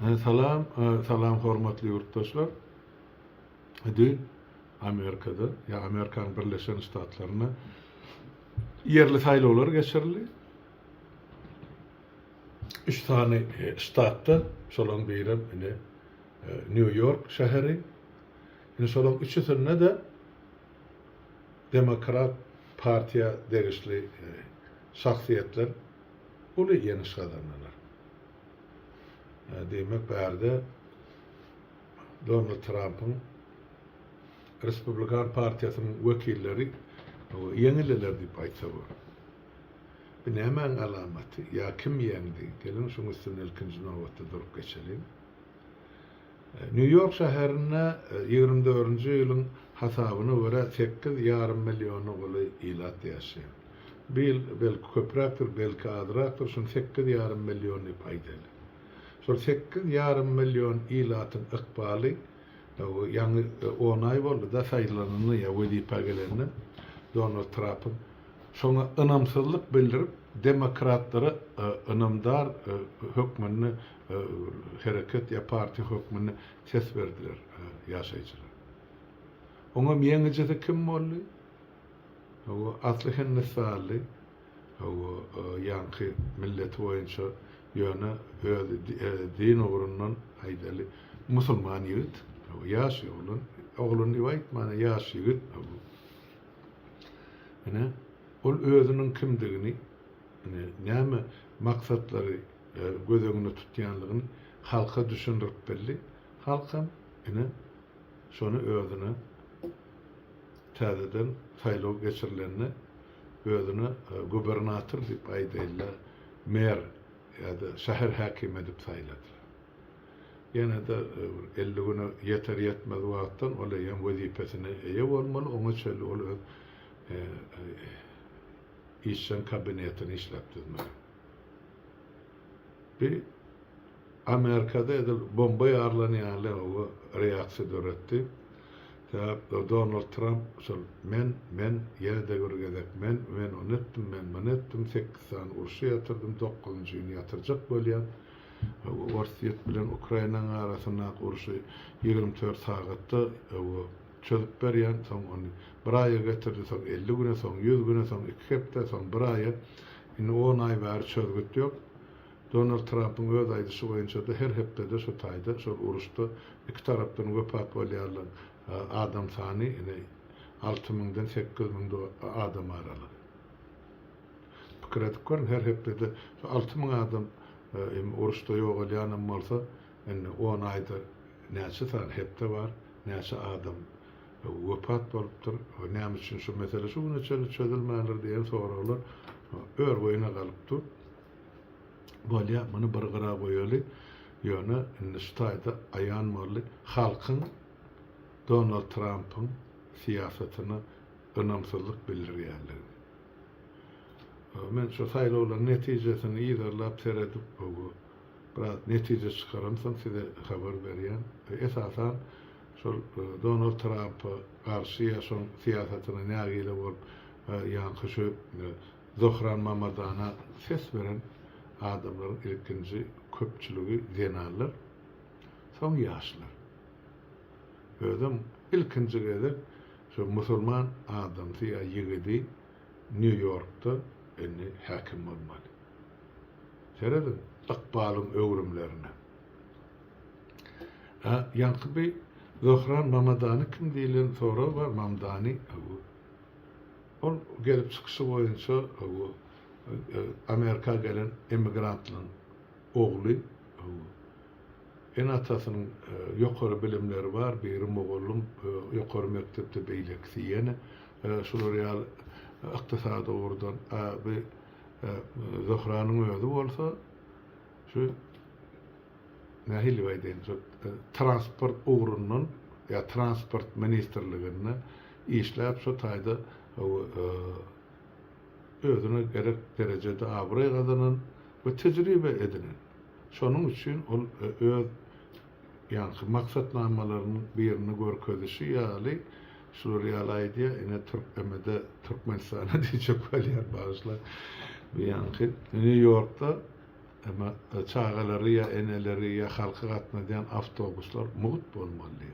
Salam hormatly yurttaşlar. Hadi Amerika'da ya Amerikan Birleşen Ştatlarına yerli saylovlar geçirildi. 3 tane ştatta, şolan biri New York şehri. Şolan üçüsünde de Demokrat Partiya derişli şahsiyetler ulu yeniş kazanırlar. Demek bärde Donald Trump'ın Republikan Partiyasının vekilleri yenileler diýip aýtsa bolar. Bu nämeň alamaty? Ya kim yendi? Gelin şoň üstüne ilkinji nowatda durup geçelim. New York şäherine 24-nji ýylyň hasabyna görä 8,5 milyon oguly ilat ýaşaýar. Belki köpräkdir, belki azrakdyr, şoň 8,5 milyony paýdaly. Şol 8,5 milyon ilatyň ykbaly ýa-ni 10 ay boldy da saýlanany ýa wedipagelerine Donald Trump'ın şoňa ynamsızlyk bildirip demokratlara ynamdar hökmüni hereket ýa parti hökmüni ses berdiler ýaşaýjylar. Oňa meňejede kim boldy? O asly hennessali o ýanky millet boýunça ýöne din ugrundan aýdaly musulman ýigit ýaş oglun diýip mana ýaş ýigit ol özünün kimdigini näme maksatlary gözüňde tutýanlygyny halka düşündirip belli. Halkam şonu özüne täzeden saýlaw geçirilenine özüne gubernator diýip aýdyllar, mer ýa-da şäher häkimi diýip saýladylar. Ýene de 50 güne yeter yetmez wagtdan ola ýa wezipesine eýe bolmaly, oňa çöl ol işçen kabinetini işletdirmeli. Bir Amerika'da bomba ýarlanýanly o reaksiýa döretdi. Donald Trump men ýerde görgedek men onu etdim 8 sany urşy ýatyrdym 9-njy ýyly ýatyrjak bolýan. Orsiýet bilen Ukrainanyň arasyna urşy 24 sagatda çözüp berýän, soň onu bir aýa getirdi, soň 50 güne, soň 100 güne, soň 2 hepde, soň bir aýa. 10 ay bäri çözgüt ýok. Donald Trump'ın öz aýdyşy boýunça da her hepde şu taýda, şu uruşda iki tarapdan wepat bolýarlar. Adam sany 6.000-den 8.000 adam araly. Pikir edip görün, her hepde 6.000 adam uruşda ýok bolýan bolsa, 10 aýda näçe sany hepde bar, näçe adam wepat bolupdyr. Näme üçin şu mesele şu güne çözülmälir diýen soralar ör boýuna galypdyr. Bolýa muny bir gara goýaly, ýöne ştaýda aýan bolly halkyň Donald Trump'ın siyasetine ynamsızlyk bildirýänligi. Men şu saýlawlaryň netijesini ýyzarlap seredip biraz netije çykaramsam size habar berýän. Esasan şol Donald Trump'a garşy ýaşan siyasetine nägile bolup ýa-ni şu Zohran Mamadana ses beren adamlaryň ilkinji köpçüligi genallar soň ýaşlar. Özüm ilkinji gede şu musulman adam ýa ýigidi New York'ta häkim bolmaly. Seredin ykbalyň öwrümlerine. Ýanky Zohran Mamadany kim diýilen soraw bar, Mamadany ol gelip çykyşy boýunça Amerika gelen emigrantlaryň ogly atasynyň ýokary bilimleri bar, berim oglum ýokary mektepde beýlekçi ýene şular ýaly ykdysada urdan Zohranyň özü bolsa şu nähili baýdyn transport ugrundan ýa transport ministerligine işläp şu taýda özüne gerek derejede abry gazanan we tejribe edinen. Şonuň üçin ol öz ýanky maksatnamalarynyň birini görkezişi ýaly şular ýaly aýdýa Türkmende Türkmenistana diýjek bolýar bazılar. Ýanky New York'ta ama çağaları ya eneleri ya halka katmayan avtobuslar muğut bolmaly.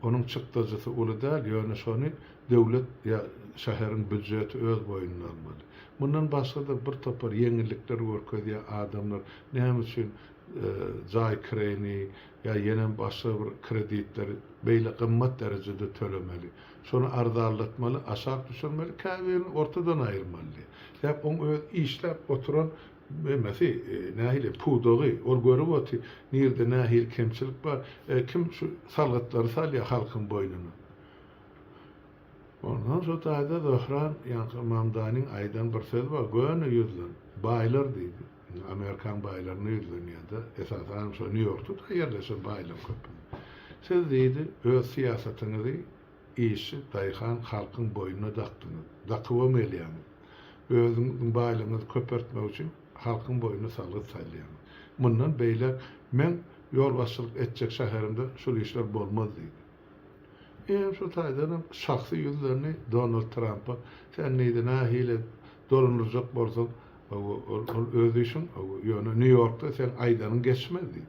Onun çıktıcısı ulu değil, yani şonu devlet ya şehrin büdjeti öz boyundan almalı. Bundan başka da bir topar yenilikler görkezýär adamlar. Näme üçin jay kireni ya yenen başga bir kreditleri beýle gymmat derejede tölemeli. Şonu arzalatmaly, aşak düşürmeli, käbirini ortadan aýyrmaly. Hep on öz işläp oturan Mesih, nähili pudogy, ol görüp oty, nirde nähil kemçilik bar, kim şu salgatları salýar halkyň boynuna. Ondan sonra da Zohran, yani Mamdani'nin aydan bir söz var, göğünü yüzlen, baylar deydi. Amerikan baylarını yüzlen ya da esasen New York'ta da yerleşen baylar köpün. Siz deydi, öz siyasetinizi işi dayıkan halkın boynuna daktınız. Dakıvam eləyəni. Özünün baylığınızı köpörtmek için halkın boynuna salgıt salýany. Bundan beyler, men yol başçılık etjek şäherimde şol işler bolmaz deydi. Şu taýdanam şahsy ýüzlerini Donald Trump'a sen neydi nähile dolanırjak bolsaň ol özü üçin ýöne New York'ta sen aýdanyň geçmedi.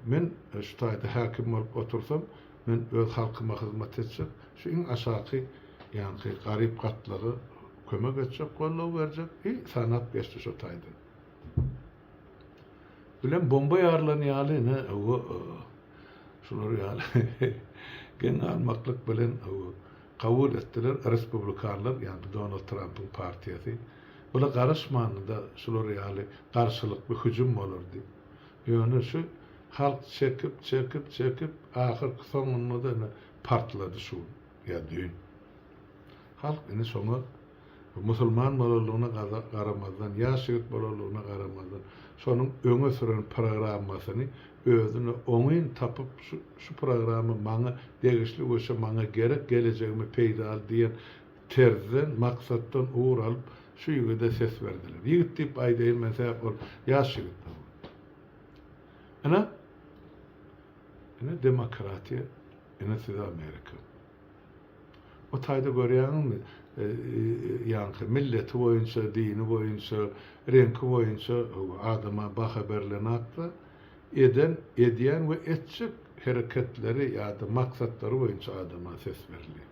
Men şu taýda häkim bolup otursam, men öz halkyma hyzmat etjek, şu iň aşaky ýani garyp gatlary kömek etjek, gollaw berjek, sanat berdi şu taýda. Bilen bomba ýarlanýaly ne şular ýaly gen almaklyk bilen kabul etdiler respublikanlar, ýani Donald Trump'ın partiyasi. Bula garaşmanyda şular ýaly garşylyk bir hüjüm bolardy. Ýöne şu halk çekip ahyrky soňunda partlady şu ýa düýün. Halk ine soňa musulman bolulugyna garamazdan, ýaşyk bolulugyna garamazdan şonuň öňe süren programmasyny özüne oňyn tapyp şu programy maňa degişli bolsa maňa gerek gelejegimi peýda diýen terden maksatdan uğur alıp şu ýigide ses berdiler. Ýigit diýip aýdaýyn mesela ol ýaşyk. Ana demokratiýa, siz Amerika. O taýda görýärmi? Ýani milleti boýunça, dini boýunça, renki boýunça adama baha berlenakda edýän we etjek hereketleri ýa-da maksatlary boýunça adama ses berilýär.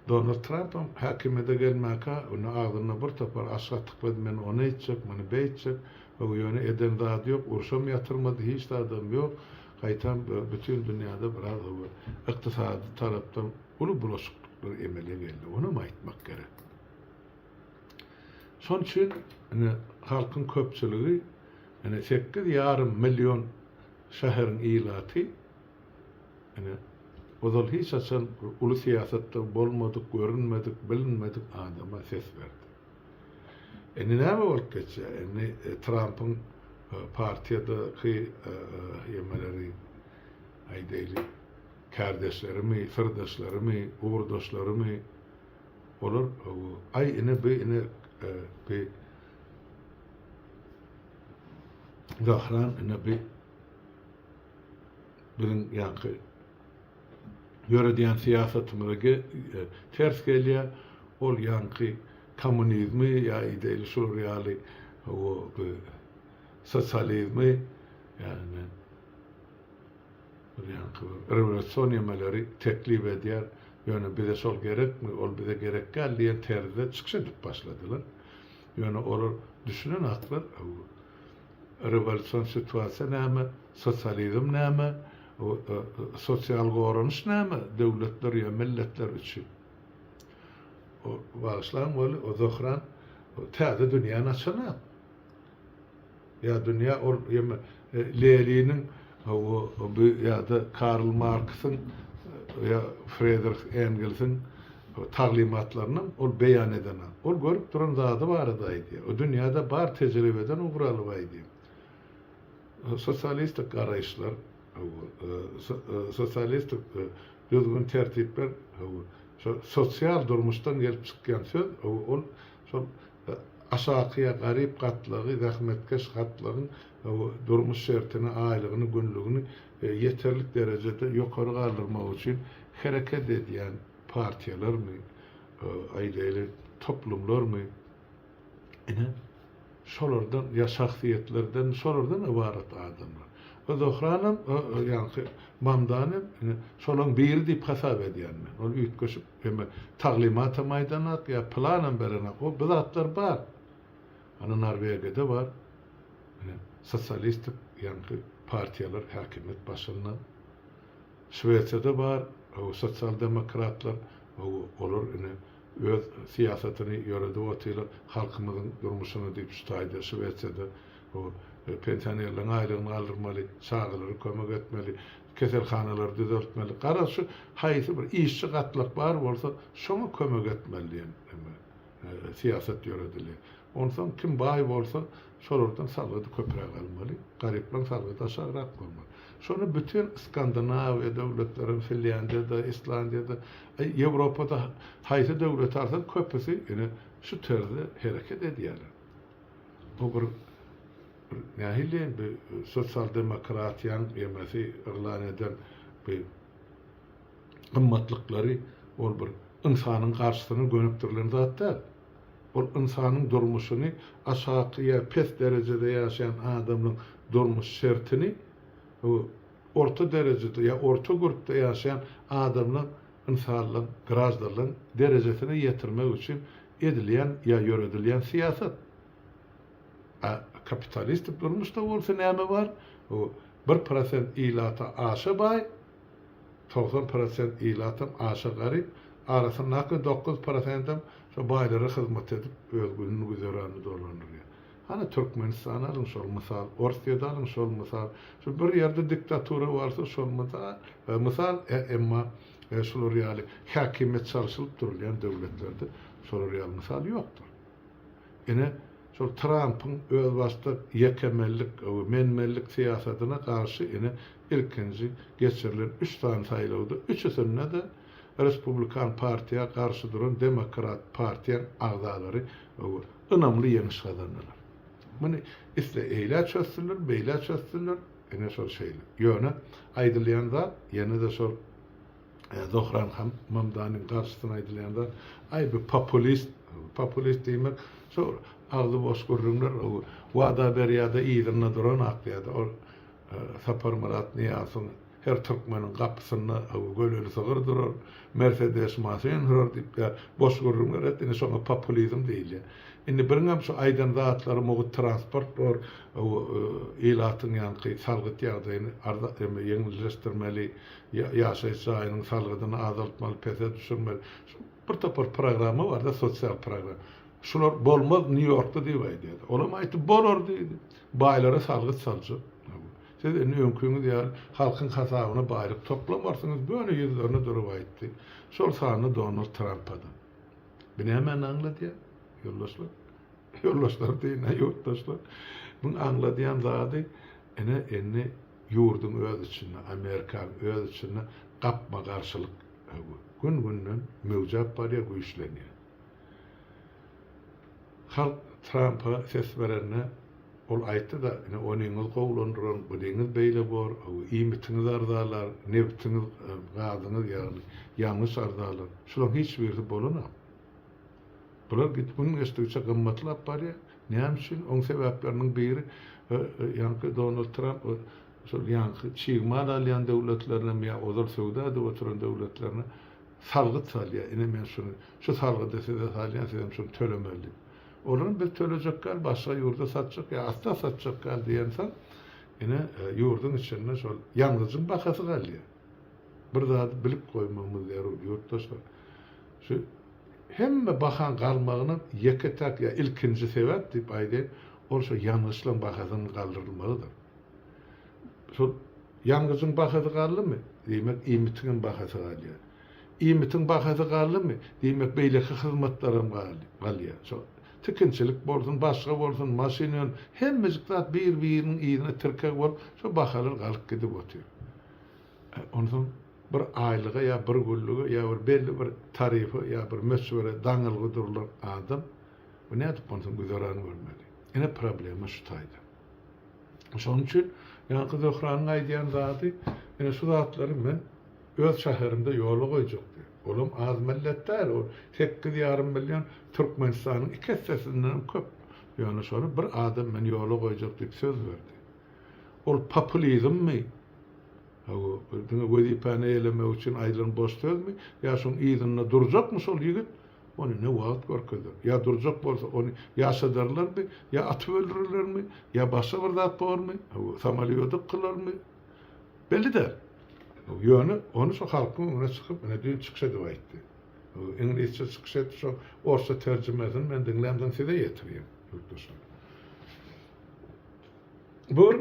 Donald Trump'am häkimede gelmäkä, onu agdyna bir topar aşgatlyk men onu etjek, meni beýtjek, o ýöne eden zat ýok, urşam ýatyrmady, hiç adam ýok. Gaýtan bütün dünýäde biraz ykdysady tarapdan uly bulaşyklar emele geldi. Onu aýtmak gerek. Şoň üçin halkyň köpçüligi 8,5 milyon şäherin ýylaty ozal hiç açan uly siýasatda bolmadyk, görünmedik, bilinmedik adama ses berdi. Näme bolup geçýär? Trump'ın partiyadaky ýemeleri aýdaýly kardeşlerimi, sırdaşlarımı, uğurdaşlarımı olur. Ay bir Zohran bir bizim yankı yörediyen siyasetimizdeki ters gelýär, ol yankı komünizmi ya ideali şuryalı o sosyalizmi yani revolüsyon yemeleri teklif edýär. Ýöne bize şol gerekmi, ol bize gerek gel diýen terzde çykyş edip başladylar. Ýöne olar düşünen aklar revolüsyon situasiýa näme, sosyalizm näme, sosyal goranyş näme, döwletler ýa milletler üçin. O başlan bolu o Zohran täze dünýäni açana. Ya dünýä ol Leninin ya da Karl Marx'ın ya Friedrich Engels'in taglimatlaryny ol beýan eden. Ol görüp duran zady baradaýdy. O dünýäde bar tejribeden ugraly baýdy. Sosyalistik garaýşlar, sosyalistik düzgün tertipler, sosyal durmuşdan gelip çykýan söz, ol aşakyya garyp gatlygy, zahmetkeş gatlygyň durmuş şertini, aýlygyny, günlügini yeterlik derecede ýokary galdyrmak üçin hereket edýän partiýalarmy, aýdaýly toplumlarmy şolardan ya şahsiyetlerden şolardan ibaret adamlar. O Zohranam yani Mamdanım şolun biri diýip hasap edýänmen. Ol üýtgeşip hem taglimata maýdanat ya planan berene o bizatlar bar. Ana Norwegiýede bar. Sosialistik yani partiyalar hakimiyet başyna. Şweýçede bar. O sosyal demokratlar olur öz siyasetini yöredip otylar halkymyzyň durmuşyny diýip tutýdy Şweýçede o pensionerlerin aýlygyny aldyrmaly, çağılary kömek etmeli, keselhanalar düzeltmeli. Garaşy haýsy bir işçi gatlyk bar bolsa şoňa kömek etmeli siyaset ýöredilýär. Ondan kim baý bolsa şolardan salgydy köprek almaly, garyplan salgydy aşagyrak bolmaly. Şonu bütün Skandinaviya döwletlerin, Finlandiyada, Islandiýada, Ýewropada haýsy döwlet arsan köpüsi şu türde hereket edýärler. Bu bir nähili bir sosial demokratiýan ýemesi irlan eden bir gymmatlyklary ol bir insanyň garşysyna gönüktirilen zatlar. Ol insanyň durmuşyny aşağı pes derejede ýaşaýan adamyň durmuş şertini orta derecede ya orta grupda ýaşaýan adamlaryň insanlyk grażdanlyk derejesine ýetirmek üçin edilýän ya ýöredilýän siýasat. Kapitalistik durmuşda bolsa näme bar? O 1% ilata aşa baý, 90% ilatam aşa garyp, arasyndaki 9%'dem şu baýlara hyzmat edip öz gününi güzerany dolandyrýar. Hani Türkmenistan alın şol misal, Orsiýada alın şol misal, şu bir ýerde diktatura barsa şol misal, emma şol reali hakimiyet çalyşylyp durýan döwletlerde şol real misal ýokdur. Ene şol Trump'ın öz başta yekemellik, menmellik siyasetine karşı ilkinci geçirilen 3 tane saýlawda, üçüsünde de Respublikan partiýa karşı duran Demokrat partiýanyň agzalary ynamly ýeňiş kazandylar. Muni isle eýle çözdüler, beýle çözdüler, şol şeýle. Ýöne aýdylýan zat, ýene de şol Zohran Mamdanyň garşysyna aýdylýan zat, bu populist diýmek, şol ağzı boş görünler, wada berýärde ýygyna duran aklyada, o Sapar Murat Niýasyň her Türkmeniň gapysyna göleli sagyr durar, Mercedes maşyn durar diýip boş görünler etdi, şoňa populizm diýilýär. Indi biriňem şu aýdan zatlary mogut transport bor, ilatyň ýanky salgyt ýagdaýyny ýeňilleşdirmeli, ýaşaýyş ýaýynyň salgydyny azaltmaly, pese düşürmeli. Bir topar programy bar da, sosial program. Şular bolmaz New York'ta diýip aýdýar. Olam aýtyp bolar diýdi. Baýlara salgyt saljak. Siz öňküňiz ýa halkyň hasabyna baýryp toplamarsynız, böyle ýüzlerine durup aýtdy. Şol sany Donald Trump'da. Bini hemen anladı. Yoldaşlar diýene ýurtdaşlar. Bunu anladýan zady ene ýurdun öz içinde, Amerika öz içinde gapma garşylyk gün-günden mewjap barýar, güýçlenýär. Halk Trump'a ses verene ol aýtdy da onuňyz gowlandyran, bulyňyz beýle bor, iýmitiňiz arzalar, nebitiňiz gazyňyz ýagny ýalňyş arzalar. Şular hiç biri bolanam. Bular gitminin estigçe gymmatlap barýar. Näme üçin? Oň sebäpleriniň biri ýanky Donald Trump şol ýanky çygmal alýan döwletlerine ýa ozal sowda oturan döwletlerine salgyt salýar. Men şunu şu salgydy size salýan, siz şunu tölemeli. Olaryň bir tölejekler başga ýurda satjak ýa asla satjak diýensen, ýurdun içinde şol ýalňyzyň bahasy galýar. Bir zat bilip goýmamyz zarur ýurtdaşlar. Şu hemme bahan galmagynyň ýeketek ýa ilkinji sebäp diýip aýdy, ol şu ýalňyşlyň bahasyny galdyrylmalydyr. Şol ýalňyzyň bahasy galdymy? Diýmek iýmitiň bahasy galýar. Iýmitiň bahasy galdymy? Diýmek beýleki hyzmatlaryň galýar. Şol tikinçilik bolsun, başga bolsun, maşinyn hemmesi zat bir-biriniň ýerine tirkek bolup, şu bahalar galyp gidip otýar. Ondan bir aýlyga ýa bir günlüge ýa bir belli bir tarify ýa bir meşwere daňylygy durulan adam bu näde ponsun güzerany görmeli. Ene problema şu taýda. Şoň üçin ýa-da Zohranyň aýdýan zaty, şu zatlary men öz şäherimde ýola goýjak diýip. Olam az milletler, o 8,5 milyon Türkmenistanyň iki hissesinden köp Yani sonra bir adam men yola koyacak diye söz verdi. Ol populizm mi? O dünü vazifani eylemek için ayrılan boş söz mü? Ya şun izinle duracak mı sol yigit? Onu ne vaat korkudur. Ya duracak bolsa onu ya sadarlar mı? Ya atıp öldürürler mi? Ya başka bir zat var mı? Samaliyoduk kılar mı? Belli der. Yani onu şu halkın ona çıkıp ne diyor çıksa da aytdı. İngilizce çıksa şu orta tercümesini men dinlemden size getireyim. Yurttaşlar. Bu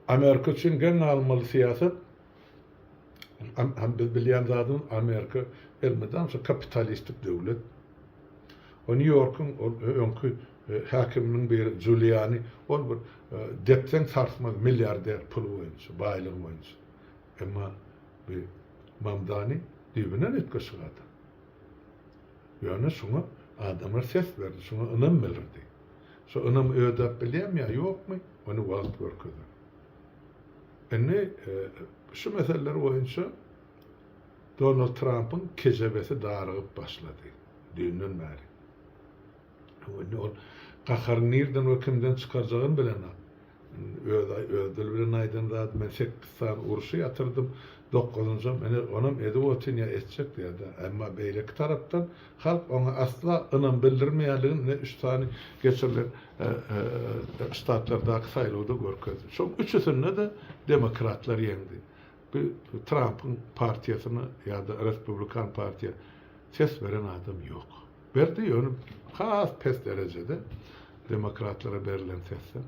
Amerika için gene almalı siyaset. Hem biz bilýän zadyň Amerika elmeden şu kapitalistik döwlet. O New York'un öňkü hakiminiň biri Giuliani ol bir depten sarsmaz milyarder pul boýunça, baýlyk boýunça. Emma bir Mamdani dibine etkeşýärdi. Ýöne şoňa adamlar ses berdi, şoňa ynam berdi. Şo ynam öýdäp bilýärmi ýokmy? Onu wagt görkezdi. Enne şu meseleler boyunca Donald Trump'ın kezebesi darıgıp başladı. Dünden beri. O qaharın nereden ve kimden çıkaracağını bilen. Ödül bilen aydan da ben 8 saat uruşu yatırdım. 9'unca onam edotin ya etcek diye de. Ama beylek taraftan halk ona asla ınam bildirmeyelim ne 3 tane geçirilen ştatlardaki sayılığı görkezdi. Son üçüsünde de demokratlar yendi. Bir Trump'ın partiyasını ya da Republikan partiye ses veren adam yok. Verdi yönü has pes derecede demokratlara verilen sesler.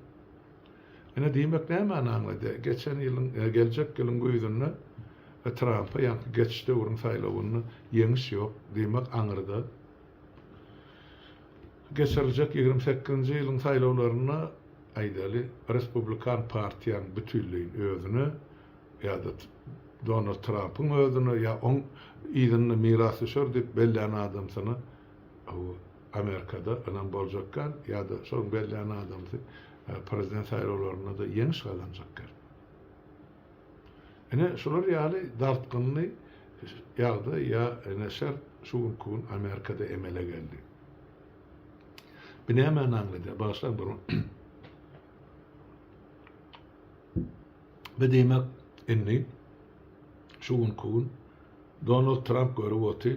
Yine demek ne hemen anladı. Geçen yılın, gelecek yılın güydünü Trump'a yankı geçişte urun sayılığını yeniş yok. Demek anırdı. Geçirecek 28. yılın sayılığlarına aydalı Republikan partiyan bütünlüğün özünü ya da Donald Trump'ın özünü ya on idinli mirası şör deyip belliyen adam sana Amerika'da önem bolacakken ya da son belliyen adamsı prezident sayılığlarına da yeniş kazanacakken. Ene şolar ýaly dartgynly ýagdy ýa neşer şuň kun Amerikada emele geldi. Bine hemen anladı. Baştan bunu. Ve demek inni şuň kun Donald Trump görüp oty.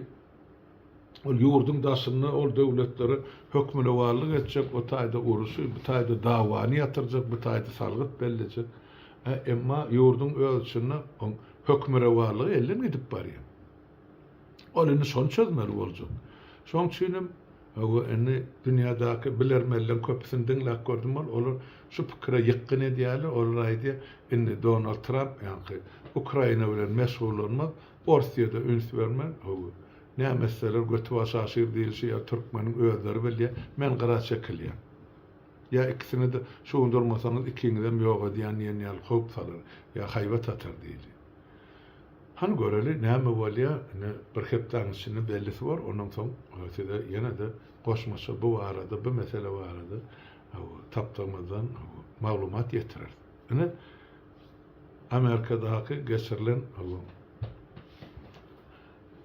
Ol ýurdun daşyny, ol döwletleri hökmüne warlyk etjek, o taýda uruşy, bu taýda dawany ýatyrjak, bu taýda salgyt bellijek. Emma ýurdun ölçüne hökmüne warlygy elden gidip barýar. Onuň şon çözmeli boljak. Şoň üçin o enne dünýädäki bilermellen köpüsini dinläp gördüm olar şu pikire ýykyn edýärler, olar aýdy indi Donald Trump ýa-ni Ukraina bilen meşgullanmak, Orsiýada üns bermek, ne meseleler götü başaşyr diýilşi ýa türkmeniň özleri bilýär, men gara çekilýär. Ya ikisini de şu undurmasanız ikininden ýok diýen ýene hop salar ya haýbat atar diýilýär. Han göreli näme bolýar, bir hepden içinde bellisi var, ondan soň ötede ýene de goşmaşy bu arada, bu mesele barada tapdamadan maglumat ýetirer. Ine Amerikadaky geçirilen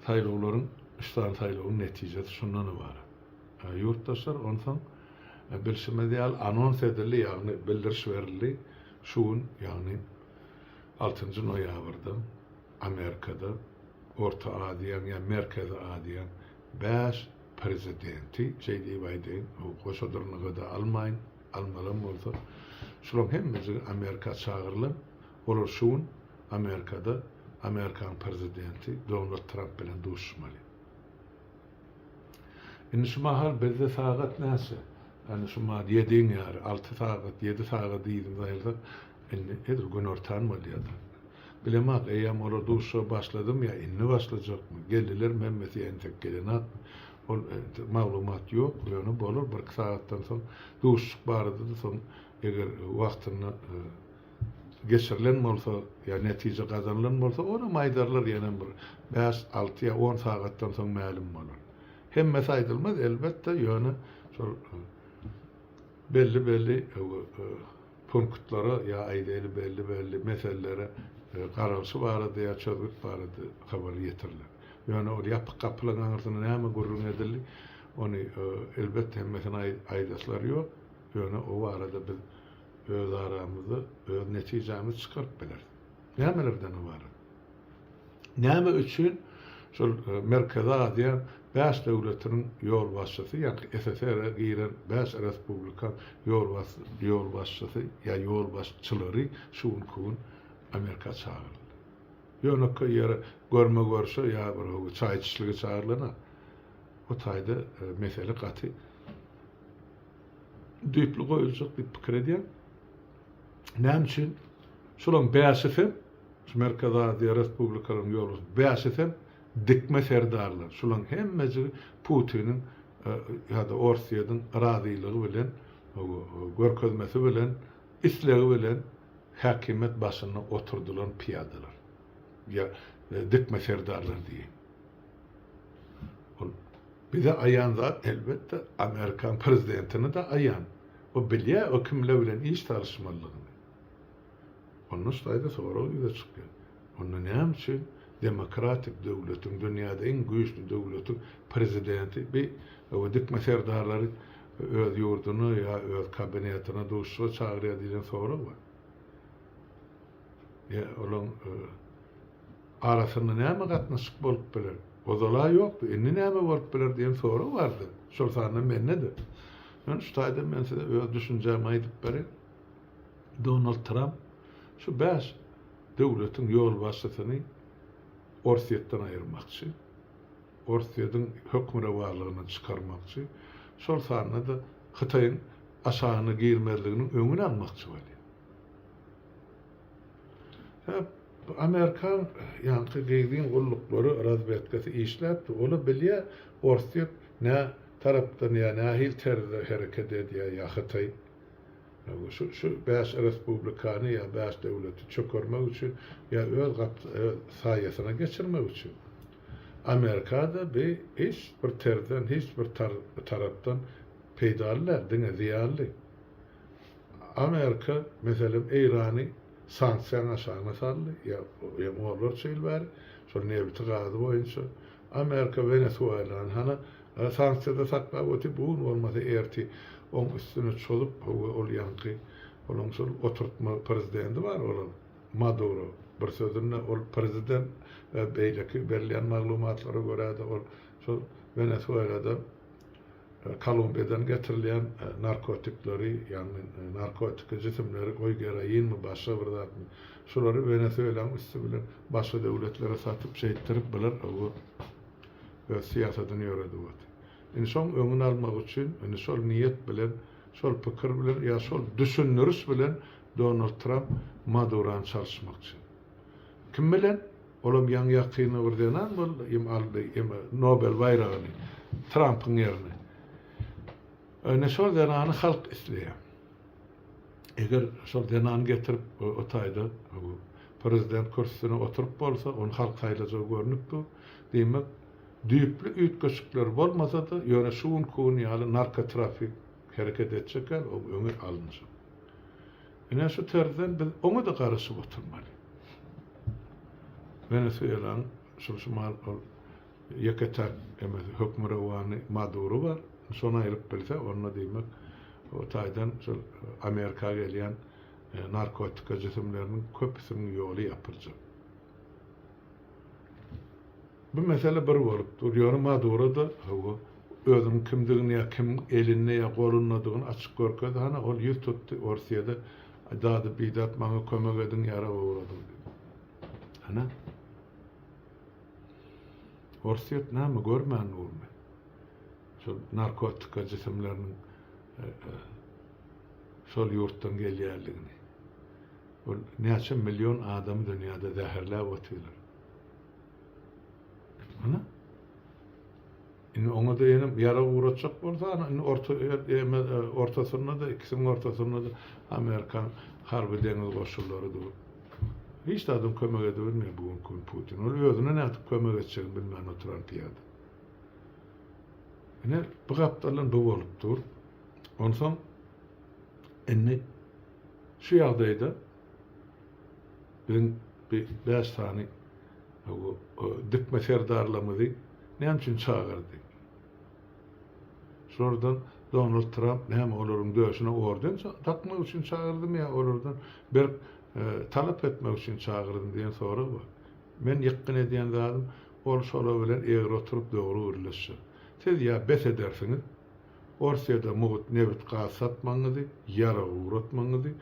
saýlawlaryň, üstan saýlawyň netijesi şundan ibaret. Ýurtdaşlar ondan bilşimedial anons edildi, ýagny bildiriş berildi. Şuň ýagny 6-njy noýabrda Amerikada Orta Aziýa ýa Merkez Aziýa 5 prezidenti J.D. Biden goşadyrlygy da almalan bolsa şular hemmesi Amerika çağırılan olar şuň Amerikada Amerikan prezidenti Donald Trump bilen duşmaly. Indi şu mahal bizde saat näse? Yani şu mahal 7 ýar, 6 saat, 7 saat diýdim zaýylsa, indi edir gün ortan bolýar. Bilemek, eýem olar duşa başladym ya, inni başlajakmy? Geldiler, Mehmet ýentek gelen ol maglumat ýok, ýöne bolar, 1 saatdan soň duş barady, soň eger wagtyny geçirilen bolsa, ya netije kazanılan bolsa, onu maýdarlar ýene bir 5, 6 ýa 10 saatdan soň ma'lum bolar. Hemmesi aýdylmaz, elbetde ýöne belli punktlara ya aýdaly belli meselelere garaşy barady ýa çözgüt barady habar ýetirler. Ýöne ol ýapyk gapylaryň arasynda näme gurrun edildi? onu elbette hemmesine aydaslar yok. Öyle o arada biz öz aramızda öz neticemiz çıkarıp bilir. Nämelerden o var? Näme üçün şol Merkezi Aziýa bäş döwletiniň ýol başçysy, ýa-ni SSR giren bäş respublika ýol başçysy ýa ýol başçylary şuun Amerika çağıryldy. Ýönekde ýere görme görse ýa bir çaý içişligi çağırylana. O taýda mesele gaty düýpli goýuljak bir pikir edýän. Näme üçin? Şolaň bäşifi Merkezi Aziýa respublikalaryň ýolu bäşifi dikme serdarlar. Şolaň hemmesi Putinin ýa-da Orsiýadyň razylygy bilen, görkezmesi bilen, islegi bilen häkimet başyna oturdulan piyadalar. Ya dikme serdarlar diye. Bize ayan zat elbette Amerikan prezidentini de ayan. O bilýär o kimle bilen iş tartışmalygyny. Onun üstüde sonra ýüze çykýar. Onu näme üçin demokratik döwletiň, dünýäde en güýçli döwletiň prezidenti bir o dikme serdarlary öz ýurduny ýa öz kabinetine duşsa çagyrýar diýen soru var. Ya olan arasında näme gatnaşyk bolup biler? Ozala ýokdy. Indi näme bolup biler diýen soru bardy. Şol sanyň menne de. Men şu taýda men size öz düşünjemi aýdyp bereyim. Donald Trump şu bäş döwletiň ýol başçysyny Orsiýetden aýyrmakçy. Orsiýadyň hökümrawarlygyny çykarmakçy. Şol sanyna da Hytaýyň aşagyny girmezliginiň öňüni almakçy bolýar. Amerikan ýa-ni geydiň gollukları razvedkasy işläpdi. Ola bilýär Orsiýet nä tarapdan ýa nähil terde hereket edýär ýa Hytaý. Şu bäş respublikany ýa bäş döwleti çökermek üçin ýa öz saýasyna geçirmek üçin. Amerikada bir hiç bir terden, hiç bir tarapdan peýdalar, diňe ziýanly. Amerika meselem Eýrany sanksiýa aşagyna saldy, ýa olar çylbar, şol nebiti gazy boýunça Amerika Venezuelany hana sanksiýada saklap öti bugun bolmasa erti on üstüne çolup ol ýanky olan şol oturtma prezidenti var olan Maduro. Bir sözünle ol prezident beýleki berilýän maglumatlara görä de ol şol Venezuelada Kolumbiyadan getirilýän narkotikleri, ýani narkotik jisimleri, heroin mi başga bir zat mı? Şolary Venezuelanyň üstü bilen başga döwletlere satyp şeýtirip biler, o siýasatyny ýöredip. İnsan öňüni almak üçin, şol niýet bilen, şol pikir bilen ýa şol düşünürüş bilen Donald Trump Maduro'ny çalyşmakçy. Kim bilen? Olam ýan ýakyny birdenan bol aldy Nobel bayragyny Trump'yň ýerine. Öne şol denany halk isleýär. Eger şol denany getirip o taýda prezident kursyna oturup bolsa, onu halk saýlaja görnüpdi. Diýmek, düýpli üýtgeçikler bolmasa da ýöne şuun ýaly narkotrafik hereket etjekler, o öňe alınjak. Ene şu terden biz onu da garaşyp oturmaly. Venezuela'nın şol ýeketak hökümrawany Maduro var. Şona aýryp bilse, onu diýmek, o taýdan şol Amerika gelýän narkotik jisimleriniň köpüsiniň ýoly ýapyljak. Bu mesele bir bolup durýar. Maduro da özüň kimdigini ýa kim elinde ýa golundadygyny açyk görkezdi. Hana ol ýüz tutdy Orsiýada dady bidat maňa kömek edin ýara uğradım. Hana Orsiýet näme görmän bolmy? Şol narkotik jisimleriniň şol ýurtdan gelýärligini. Ol näçe milyon adam dünýäde zäherläp otyrlar. Hana? Indi oňa da ýene ýara uğratjak bolsa, ortasyna da ikisiniň ortasyna da Amerikan harby deňiz goşullary dur. Hiç de adam kömek edebilmiyor bugün Putin. Ol özüne näme kömek etjek bilmän oturan piýada. Ene bu gapdalan bu bolupdyr. Onsoň enne şu ýagdaýda bir beş tane dikme serdarlamyzy näme üçin çağırdy? Şuradan Donald Trump näme olaryň döşüne orden takmak üçin çağırdım ya olurdan bir talep etmek üçin çağırdım diýen sorak bar. Men ýakyn edýän zadym ol şola bilen egri oturup dogry gürleşýär. Siz ýa bes edersiňiz. Orsiýada mugut nebit gas satmaňyzy, ýara uğratmaňyzy,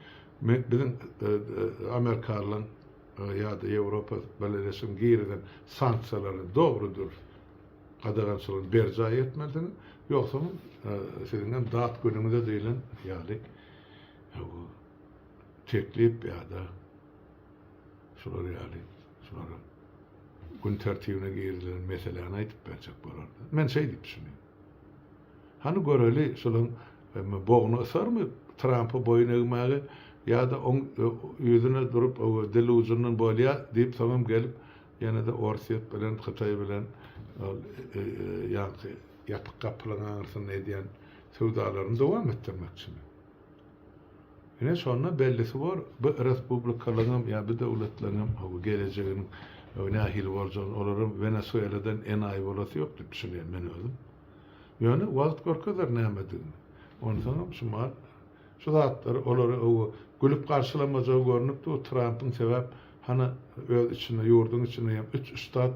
bizim Amerikalyň ýa-da Ýewropa belediyesiniň giriden sanksiýalary dogrudur. Qadağançylyk berjaý etmeliňiz. Ýoksa siziň dat günüňizde diýilen ýa-da teklip ýa-da şolar ýa-da şolar gün tertibine girilen meselelerini aýdyp berjek bolardy. Men şey diýip düşünýän. Hani göreli şolan boğunu ısarmy Trump'a boyun eğmeli ýa-da on ýüzüne durup o deluzundan bolýa diýip tamam gelip ýene de Orsiýet bilen Hytaý bilen ýa-da ýapyk gapylaryň arasynda edýän söwdalaryny dowam etdirmekçimi. Ene şonda bellisi bar, bu respublikalaryň ýa bu döwletleriň o gelejeginiň nähil boljan olaryň Venezuela'dan en aý bolasy ýok diýip düşünýän men özüm. Ýöne wagt gorkadar nämedir. Ondan şumal şu zatlar olary o gülüp garşylamaja görnüpdi o Trump'yň sebäp hana öz içinde ýurdun içinde ýa 3 üstad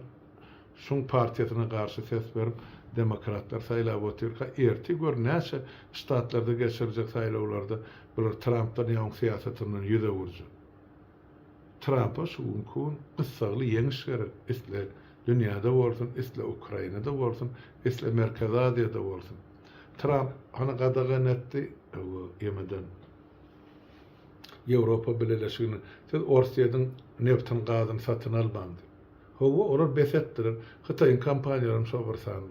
şun partiýasyna garşy ses berip demokratlar saýlap oturka erti gör näçe ştatlarda geçirecek saýlawlarda bular Trump'dan ýa-da siýasatynyň ýüze vurjak. Trump'a şunkun gysgaly ýeňiş gerek. Isle dünýäde bolsun, isle Ukrainada bolsun, isle Merkez Aziýada bolsun. Trump hana gadagan etdi ýemeden Ýewropa Birleşigini siz Orsiýadan neftin gazyny satyn almandy. Howa olar besetdiler. Hytaýyň kampaniýalaryny şoğursan.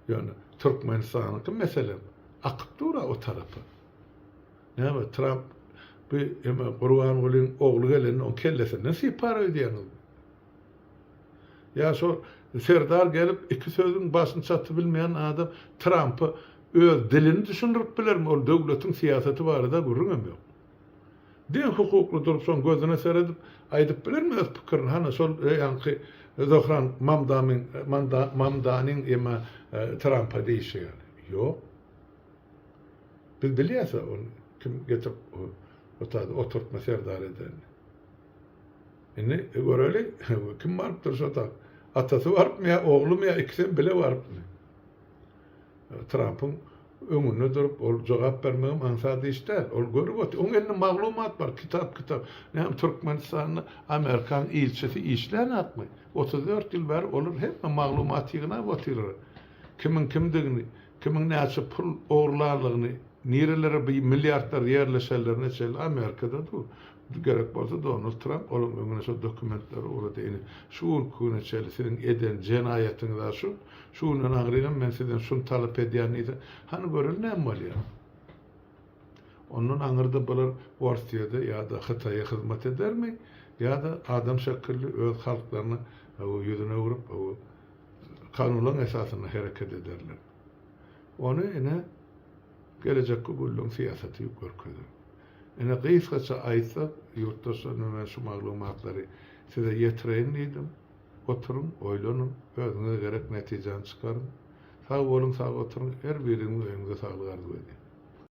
Ýöne Türkmenistanyň meselen akyp dura o tarapy. Näme Trump bu Gurban Gulyň ogly gelen o kellesinden para ödýändir. Ya şo Serdar gelip iki sözün başını çatıp bilmeyen adam Trump'ı öz dilini düşünürüp bilermi? O döwletiň siýasaty barada gurrun yok. Din hukuklu durup son gözüne seredip aýdyp bilermi öz pikirini? Hana şol ýanky Zohran Mamdanyň ema Trump'a diýişýär. Ýok. Biz bilýäs onu kim getirip oturtma Serdar eden. Ine göreli kim barıpdyr şota? Atasy barpmy ýa oglumy ýa ikisi bile barpmy? Trump'yň öňünde durup ol jogap bermegim ansady işler. Ol görüp otur. Oň elinde maglumat bar, kitap. Näme Türkmenistanyň Amerikan ilçesi işlerini atmy. 34 ýyl ber olur hep maglumat ýygyna oturur. Kimin kimdigini, kimin näçe pul ogurlarlygyny, nerelere bir milyardlar yerleşenlerine çel Amerika'da dur. Gerek bolsa Donald Trump olum öňüne şu dokumentleri orada eni şu urkuny çelisiň eden jenaýatyny da şundan agrylan men sizden şunu talep edýän idi. Hani görül näme bolýar? Onun aňyrda bular Orsiýada ýa-da Hytaýa hyzmat edermi? Ýa-da adam şekilli öz halklaryny ýüzüne urup kanunyň esasyna hereket ederler. Onu ene gelecekki gullun siýasaty görkezdir. Ene gysgaça aýtsa, ýurtdaşlaryň şu maglumatlary size ýetireýin diýdim. Oturun, oýlanyn, özüňize gerek netijeni çykaryn. Sag bolun, sag oturun, her biriňiz öňüňize saglyk arzu edin.